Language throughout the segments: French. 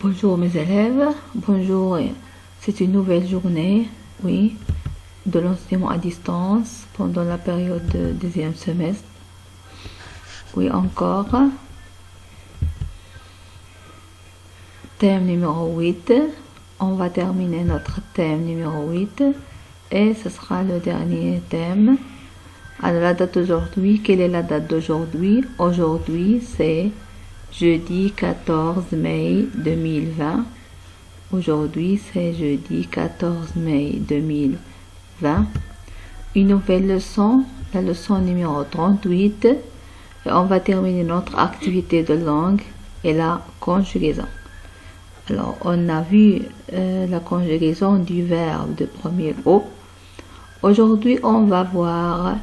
Bonjour mes élèves, bonjour, c'est une nouvelle journée, oui, de l'enseignement à distance pendant la période de deuxième semestre. Oui, encore, thème numéro 8, on va terminer notre thème numéro 8 et ce sera le dernier thème. Alors la date d'aujourd'hui, quelle est la date d'aujourd'hui? Aujourd'hui c'est jeudi 14 mai 2020. Aujourd'hui, c'est jeudi 14 mai 2020. Une nouvelle leçon, la leçon numéro 38. Et on va terminer notre activité de langue et la conjugaison. Alors, on a vu la conjugaison du verbe de premier groupe. Aujourd'hui, on va voir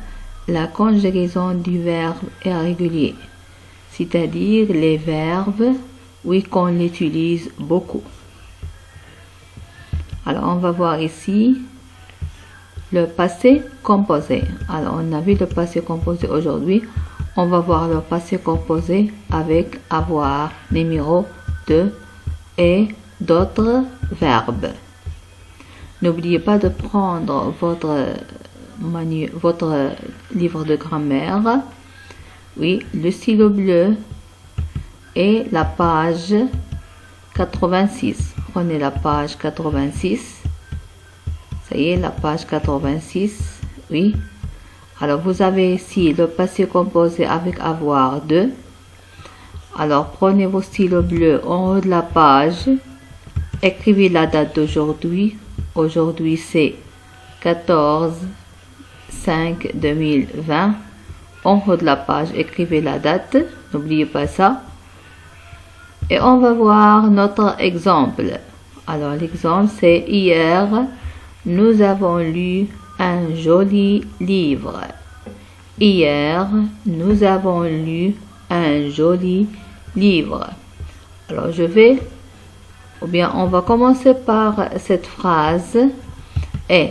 la conjugaison du verbe irrégulier, c'est-à-dire les verbes, oui, qu'on utilise beaucoup. Alors, on va voir ici le passé composé. Alors, on a vu le passé composé aujourd'hui. On va voir le passé composé avec avoir, numéro 2 et d'autres verbes. N'oubliez pas de prendre votre livre de grammaire. Oui, le stylo bleu et la page 86. Prenez la page 86. Ça y est, la page 86. Oui. Alors, vous avez ici le passé composé avec avoir 2. Alors, prenez vos stylos bleus en haut de la page. Écrivez la date d'aujourd'hui. Aujourd'hui, c'est 14/5/2020. En haut de la page, écrivez la date. N'oubliez pas ça. Et on va voir notre exemple. Alors, l'exemple, c'est hier, nous avons lu un joli livre. Hier, nous avons lu un joli livre. Alors, on va commencer par cette phrase. Et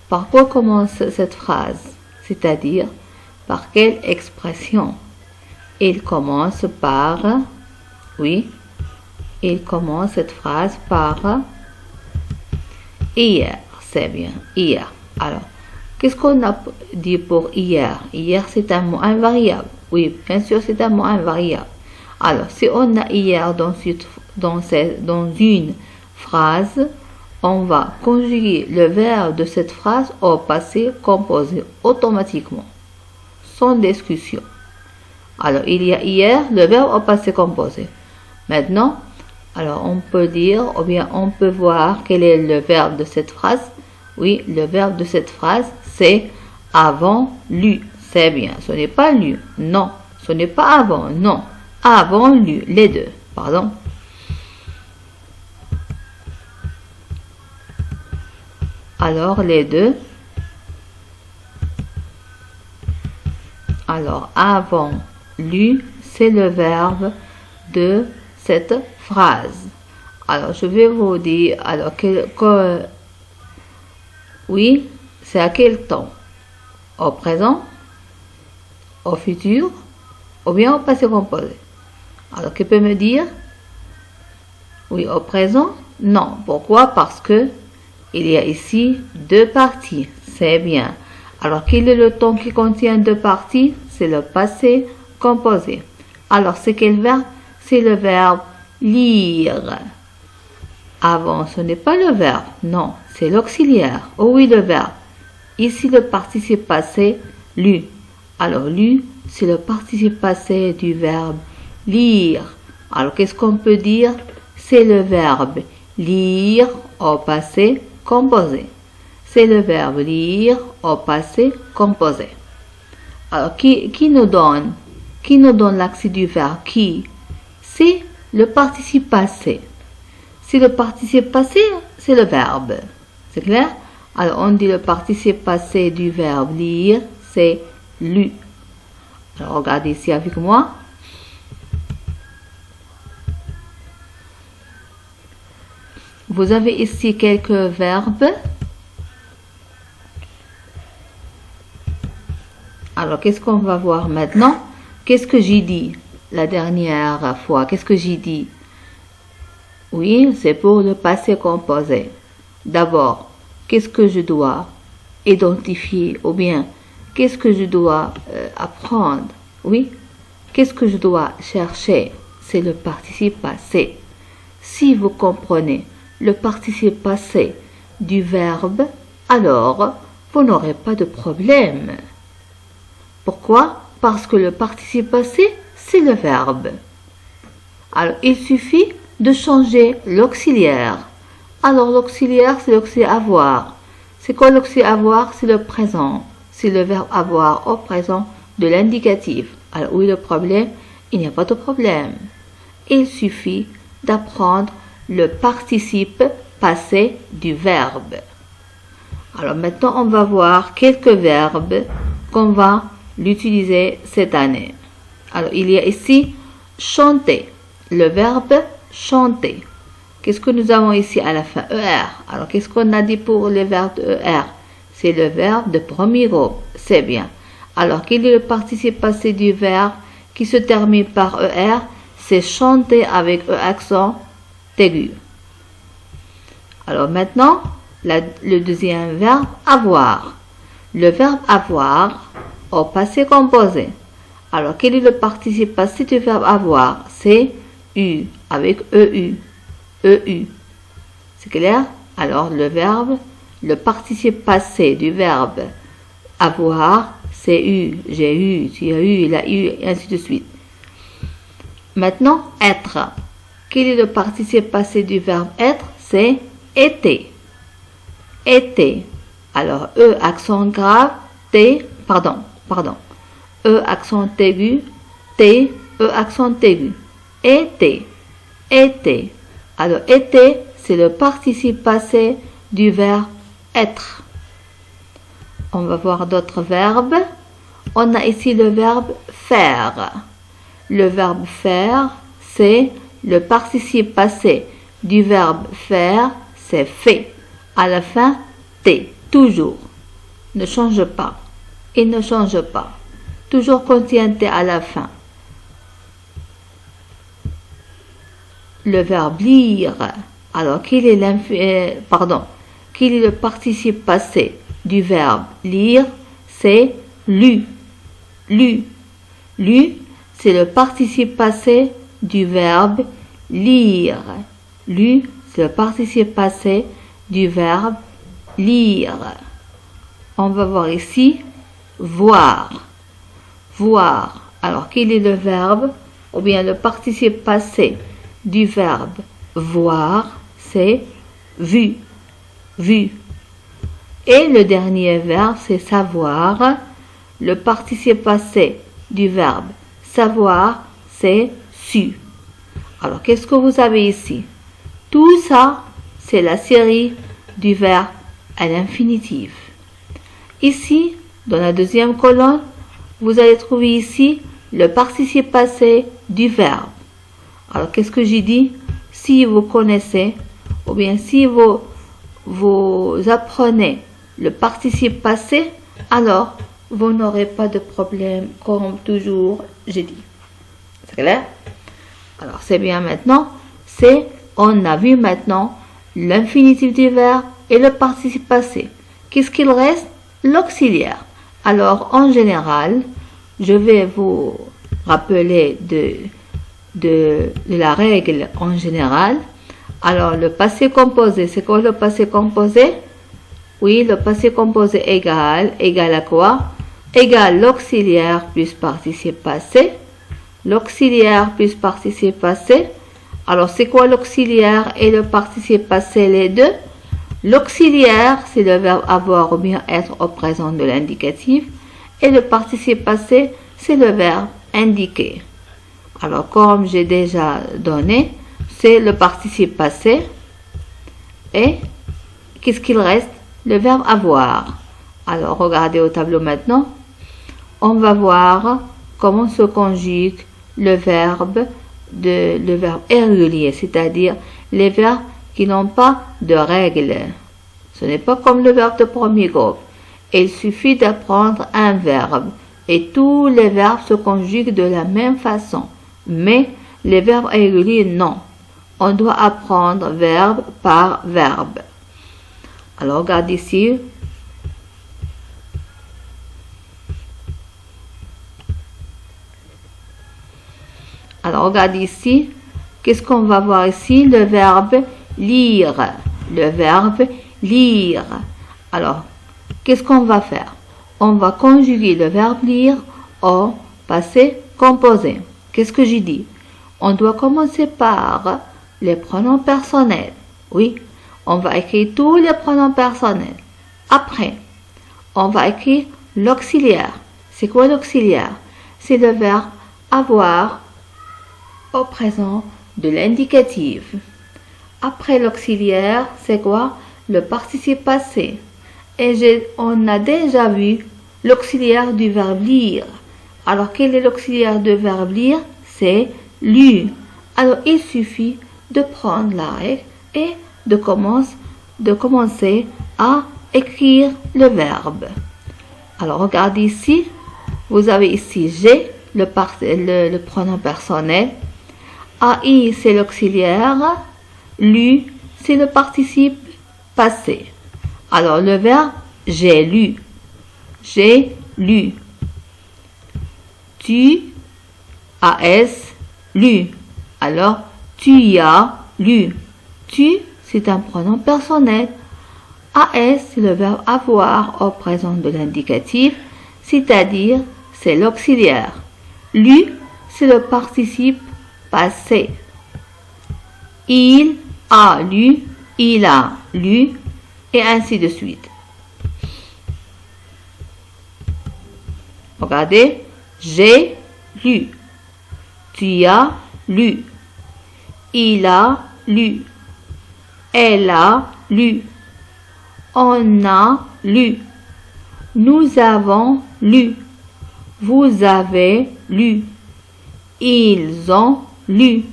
par quoi commence cette phrase? C'est-à-dire, par quelle expression? Il commence par, oui, il commence cette phrase par hier. C'est bien, hier. Alors, qu'est-ce qu'on a dit pour hier? Hier, c'est un mot invariable. Oui, bien sûr, c'est un mot invariable. Alors, si on a hier dans une phrase, on va conjuguer le verbe de cette phrase au passé composé automatiquement, sans discussion. Alors, il y a hier, le verbe au passé composé. Maintenant, alors on peut dire, ou bien on peut voir quel est le verbe de cette phrase. Oui, le verbe de cette phrase, c'est avant lu. C'est bien, ce n'est pas lu. Non, ce n'est pas avant. Non, avant lu. Les deux, pardon. Alors, les deux. Alors, avant lu, c'est le verbe de cette phrase. Alors, je vais vous dire, alors, oui, c'est à quel temps? Au présent, au futur, ou bien au passé composé? Alors, qui peut me dire? Oui, au présent? Non. Pourquoi? Parce que il y a ici deux parties. C'est bien. Alors, quel est le temps qui contient deux parties? C'est le passé composé. Alors, c'est quel verbe? C'est le verbe lire. Avant, ce n'est pas le verbe. Non, c'est l'auxiliaire. Oh oui, le verbe. Ici, le participe passé, lu. Alors, lu, c'est le participe passé du verbe lire. Alors, qu'est-ce qu'on peut dire? C'est le verbe lire au passé composé. C'est le verbe lire au passé composé. Alors, qui nous donne l'axe du verbe qui? C'est le participe passé. Si le participe passé, c'est le verbe. C'est clair? Alors, on dit le participe passé du verbe lire, c'est lu. Alors, regardez ici avec moi. Vous avez ici quelques verbes. Alors, qu'est-ce qu'on va voir maintenant? Qu'est-ce que j'ai dit la dernière fois? Qu'est-ce que j'ai dit? Oui, c'est pour le passé composé. D'abord, qu'est-ce que je dois identifier ou bien qu'est-ce que je dois apprendre? Oui, qu'est-ce que je dois chercher? C'est le participe passé. Si vous comprenez le participe passé du verbe, alors vous n'aurez pas de problème. Pourquoi? Parce que le participe passé, c'est le verbe. Alors, il suffit de changer l'auxiliaire. Alors, l'auxiliaire, c'est l'auxiliaire avoir. C'est quoi l'auxiliaire avoir? C'est le présent. C'est le verbe avoir au présent de l'indicatif. Alors, où est le problème? Il n'y a pas de problème. Il suffit d'apprendre le participe passé du verbe. Alors, maintenant, on va voir quelques verbes qu'on va l'utiliser cette année. Alors, il y a ici chanter, le verbe chanter. Qu'est-ce que nous avons ici à la fin? ER. Alors, qu'est-ce qu'on a dit pour le verbe ER? C'est le verbe de premier groupe. C'est bien. Alors, quel est le participe passé du verbe qui se termine par ER? C'est chanter avec E accent aigu. Alors, maintenant, le deuxième verbe, avoir. Le verbe avoir au passé composé. Alors, quel est le participe passé du verbe avoir? C'est U, avec EU. EU. C'est clair? Alors, le participe passé du verbe avoir, c'est U. J'ai eu, tu as eu, il a eu, et ainsi de suite. Maintenant, être. Quel est le participe passé du verbe être? C'est été. Été. Alors, E, accent grave, T, pardon. E, accent aigu, T, E, accent aigu. Été. Été. Alors, été, c'est le participe passé du verbe être. On va voir d'autres verbes. On a ici le verbe faire. Le verbe faire, c'est le participe passé du verbe faire, c'est fait. À la fin, T, toujours. Ne change pas. Il ne change pas. Toujours contient T à la fin. Le verbe lire. Alors, quel est le participe passé du verbe lire? C'est lu. Lu. Lu, c'est le participe passé du verbe lire. Lu, c'est le participe passé du verbe lire. On va voir ici voir. Voir. Alors, quel est le verbe ou bien le participe passé du verbe voir? C'est vu. Vu. Et le dernier verbe, c'est savoir. Le participe passé du verbe savoir, c'est su. Alors, qu'est-ce que vous avez ici? Tout ça, c'est la série du verbe à l'infinitif. Ici, dans la deuxième colonne, vous allez trouver ici le participe passé du verbe. Alors, qu'est-ce que j'ai dit? Si vous connaissez, ou bien si vous apprenez le participe passé, alors vous n'aurez pas de problème, comme toujours j'ai dit. C'est clair? Alors, c'est bien maintenant. On a vu maintenant l'infinitif du verbe et le participe passé. Qu'est-ce qu'il reste? L'auxiliaire. Alors, en général, je vais vous rappeler de la règle en général. Alors, le passé composé, c'est quoi le passé composé? Oui, le passé composé égal à quoi? Égal l'auxiliaire plus participe passé. L'auxiliaire plus participe passé. Alors, c'est quoi l'auxiliaire et le participe passé, les deux? L'auxiliaire, c'est le verbe avoir ou bien être au présent de l'indicatif. Et le participe passé, c'est le verbe indiquer. Alors, comme j'ai déjà donné, c'est le participe passé. Et qu'est-ce qu'il reste? Le verbe avoir. Alors, regardez au tableau maintenant. On va voir comment se conjugue le verbe irrégulier, c'est-à-dire les verbes qui n'ont pas de règle. Ce n'est pas comme le verbe de premier groupe. Il suffit d'apprendre un verbe et tous les verbes se conjuguent de la même façon. Mais les verbes irréguliers, non. on doit apprendre verbe par verbe. Alors, regarde ici. Alors, regarde ici. Qu'est-ce qu'on va voir ici? Le verbe lire. Le verbe lire. Alors, qu'est-ce qu'on va faire? On va conjuguer le verbe lire au passé composé. Qu'est-ce que j'ai dit? On doit commencer par les pronoms personnels. Oui, on va écrire tous les pronoms personnels. Après, on va écrire l'auxiliaire. C'est quoi l'auxiliaire? C'est le verbe avoir au présent de l'indicatif. Après l'auxiliaire, c'est quoi? Le participe passé. Et on a déjà vu l'auxiliaire du verbe lire. Alors, quel est l'auxiliaire du verbe lire? C'est lu. Alors, il suffit de prendre la règle et de commencer à écrire le verbe. Alors, regardez ici. Vous avez ici j'ai, le pronom personnel. AI, c'est l'auxiliaire. Lu, c'est le participe passé. Alors, le verbe j'ai lu. J'ai lu. Tu as lu. Alors, tu y as lu. Tu, c'est un pronom personnel. As, c'est le verbe avoir au présent de l'indicatif, c'est-à-dire c'est l'auxiliaire. Lu, c'est le participe passé. Il a lu, il a lu, et ainsi de suite. Regardez, j'ai lu. Tu as lu. Il a lu. Elle a lu. On a lu. Nous avons lu. Vous avez lu. Ils ont lu.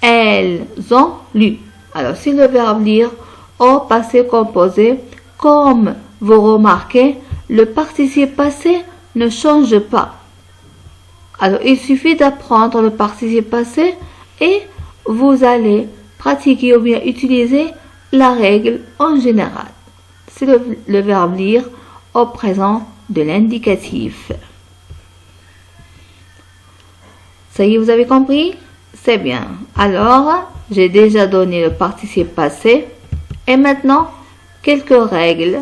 Elles ont lu. Alors, c'est le verbe lire au passé composé. Comme vous remarquez, le participe passé ne change pas. Alors, il suffit d'apprendre le participe passé et vous allez pratiquer ou bien utiliser la règle en général. C'est le verbe lire au présent de l'indicatif. Ça y est, vous avez compris? C'est bien. Alors, j'ai déjà donné le participe passé. Et maintenant, quelques règles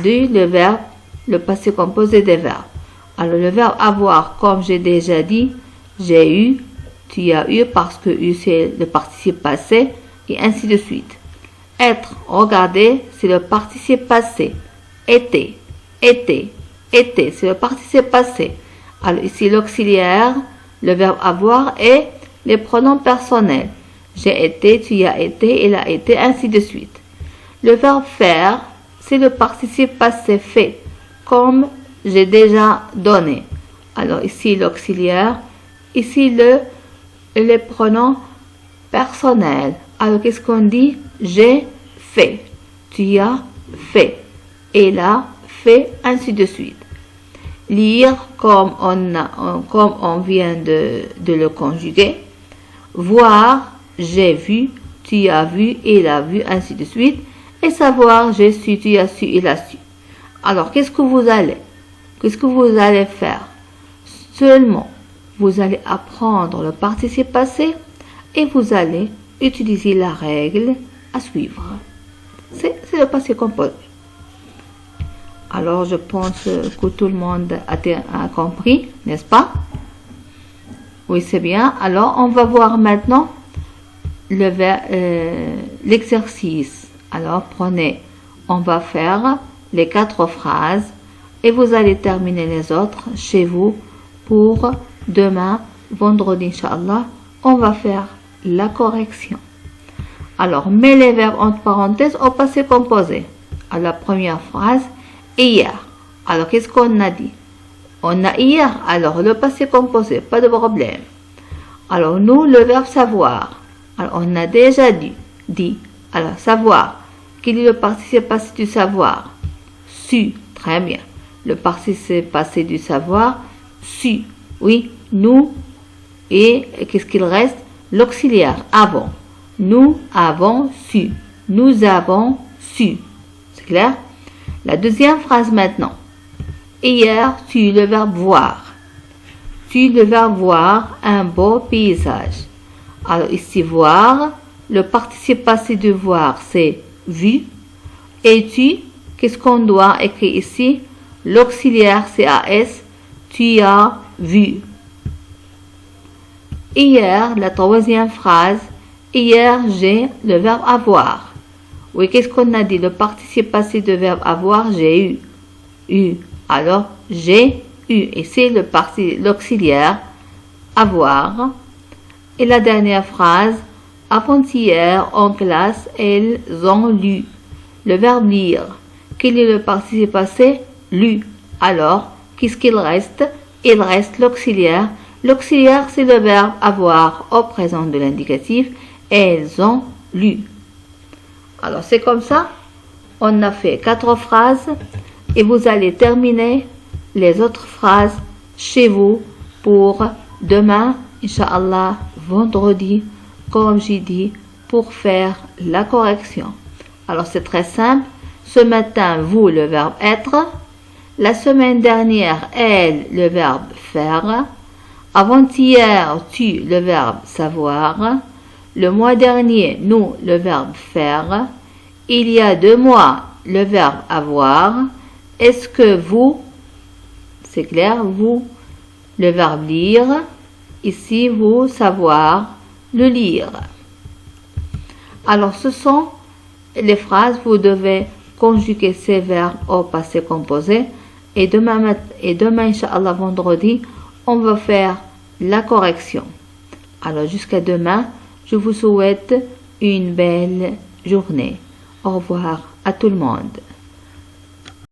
le passé composé des verbes. Alors, le verbe avoir, comme j'ai déjà dit, j'ai eu, tu as eu, parce que eu, c'est le participe passé, et ainsi de suite. Être, regardez, c'est le participe passé. Était, était, était, c'est le participe passé. Alors, ici, l'auxiliaire, le verbe avoir et les pronoms personnels. J'ai été, tu as été, il a été, ainsi de suite. Le verbe faire, c'est le participe passé fait, comme j'ai déjà donné. Alors ici l'auxiliaire, ici les pronoms personnels. Alors qu'est-ce qu'on dit? J'ai fait, tu as fait, il a fait, ainsi de suite. Lire comme on vient de le conjuguer. Voir, j'ai vu, tu as vu, il a vu, ainsi de suite. Et savoir, j'ai su, tu as su, il a su. Alors, qu'est-ce que vous allez faire? Seulement, vous allez apprendre le participe passé et vous allez utiliser la règle à suivre. C'est le passé composé. Alors, je pense que tout le monde a compris, n'est-ce pas? Oui, c'est bien. Alors, on va voir maintenant l'exercice. Alors, on va faire les 4 phrases et vous allez terminer les autres chez vous pour demain, vendredi, Inch'Allah, on va faire la correction. Alors, mets les verbes entre parenthèses au passé composé. À la première phrase, hier. Alors, qu'est-ce qu'on a dit? On a hier, alors le passé composé, pas de problème. Alors, nous, le verbe savoir. Alors, on a déjà dit. Alors, savoir. Quel est le participe passé du savoir? Su. Très bien. Le participe passé du savoir, su. Oui, nous. Et qu'est-ce qu'il reste? L'auxiliaire, avant. Nous avons su. Nous avons su. C'est clair? La deuxième phrase maintenant. Hier, tu eu le verbe voir. Tu le verbe voir un beau paysage. Alors ici, voir, le participe passé de voir, c'est vu. Et tu, qu'est-ce qu'on doit écrire ici? L'auxiliaire, c'est AS. Tu as vu. Hier, la troisième phrase. Hier, j'ai le verbe avoir. Oui, qu'est-ce qu'on a dit? Le participe passé de verbe avoir, j'ai eu. Eu. Alors, j'ai eu. Et c'est l'auxiliaire avoir. Et la dernière phrase. Avant-hier, en classe, elles ont lu. Le verbe lire. Quel est le participe passé? Lu. Alors, qu'est-ce qu'il reste? Il reste l'auxiliaire. L'auxiliaire, c'est le verbe avoir au présent de l'indicatif. Elles ont lu. Alors, c'est comme ça. On a fait 4 phrases et vous allez terminer les autres phrases chez vous pour demain, Inch'Allah, vendredi, comme j'ai dit, pour faire la correction. Alors, c'est très simple. Ce matin, vous, le verbe être. La semaine dernière, elle, le verbe faire. Avant-hier, tu, le verbe savoir. Le mois dernier, nous, le verbe faire. Il y a 2 mois, le verbe avoir. Est-ce que vous, c'est clair, vous, le verbe lire. Ici, vous, savoir, le lire. Alors, ce sont les phrases, vous devez conjuguer ces verbes au passé composé. Et demain, Inch'Allah, vendredi, on va faire la correction. Alors, jusqu'à demain, je vous souhaite une belle journée. Au revoir à tout le monde.